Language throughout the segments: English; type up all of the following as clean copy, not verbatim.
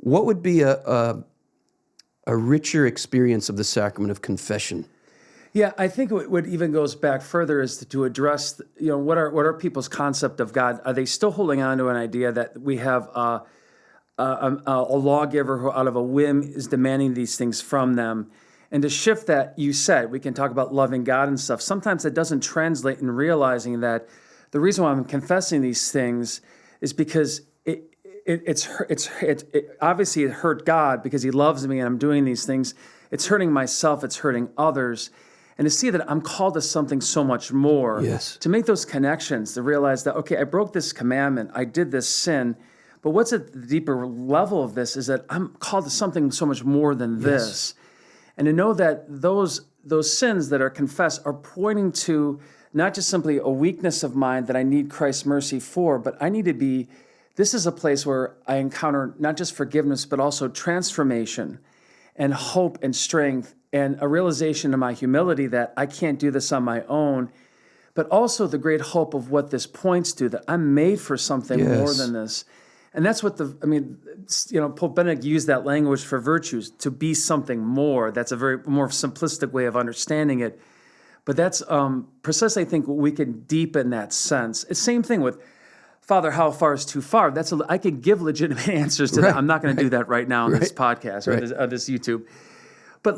What would be a richer experience of the sacrament of confession? Yeah, I think what even goes back further is to address, what are people's concept of God? Are they still holding on to an idea that we have a lawgiver who out of a whim is demanding these things from them? And to shift that, you said, we can talk about loving God and stuff. Sometimes it doesn't translate in realizing that the reason why I'm confessing these things is because it obviously it hurt God because he loves me and I'm doing these things. It's hurting myself. It's hurting others. And to see that I'm called to something so much more. Yes. To make those connections, to realize that, okay, I broke this commandment. I did this sin. But what's at the deeper level of this is that I'm called to something so much more than this. And to know that those sins that are confessed are pointing to not just simply a weakness of mine that I need Christ's mercy for, but I need to be, this is a place where I encounter not just forgiveness, but also transformation and hope and strength and a realization of my humility that I can't do this on my own, but also the great hope of what this points to, that I'm made for something more than this. And that's what Pope Benedict used that language for virtues, to be something more. That's a very more simplistic way of understanding it. But that's precisely, I think, we can deepen that sense. It's the same thing with, Father, how far is too far? I could give legitimate answers to that. I'm not going to do that right now on this podcast or this YouTube. But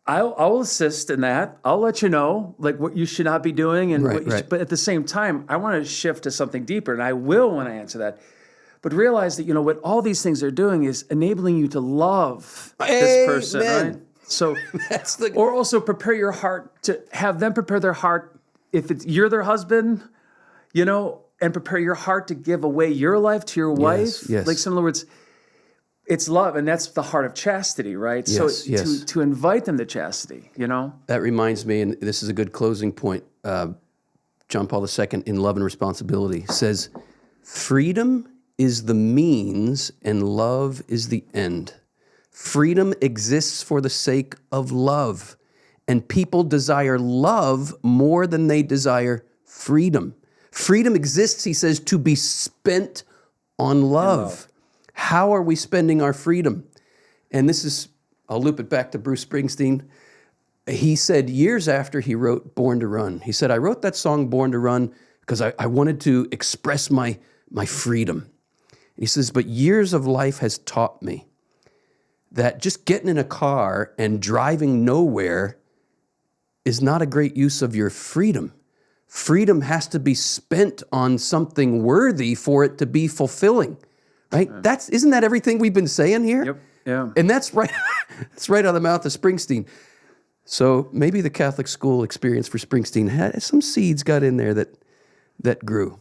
I'll assist in that. I'll let you know what you should not be doing. But at the same time, I want to shift to something deeper, and I will when I answer that. But realize that, what all these things are doing is enabling you to love this person, right? So, or also prepare your heart to have them prepare their heart if you're their husband, and prepare your heart to give away your life to your wife. Yes. So in other words, it's love, and that's the heart of chastity, right? Yes. To invite them to chastity, That reminds me, and this is a good closing point. John Paul II in Love and Responsibility says, freedom is the means and love is the end. Freedom exists for the sake of love, and people desire love more than they desire freedom. Freedom exists, he says, to be spent on love. How are we spending our freedom? And this is, I'll loop it back to Bruce Springsteen. He said years after he wrote Born to Run, he said, I wrote that song Born to Run because I wanted to express my freedom. He says, but years of life has taught me that just getting in a car and driving nowhere is not a great use of your freedom. Freedom has to be spent on something worthy for it to be fulfilling, right? Isn't that everything we've been saying here? Yep. Yeah. And that's right. That's right out of the mouth of Springsteen. So maybe the Catholic school experience for Springsteen had some seeds got in there that grew.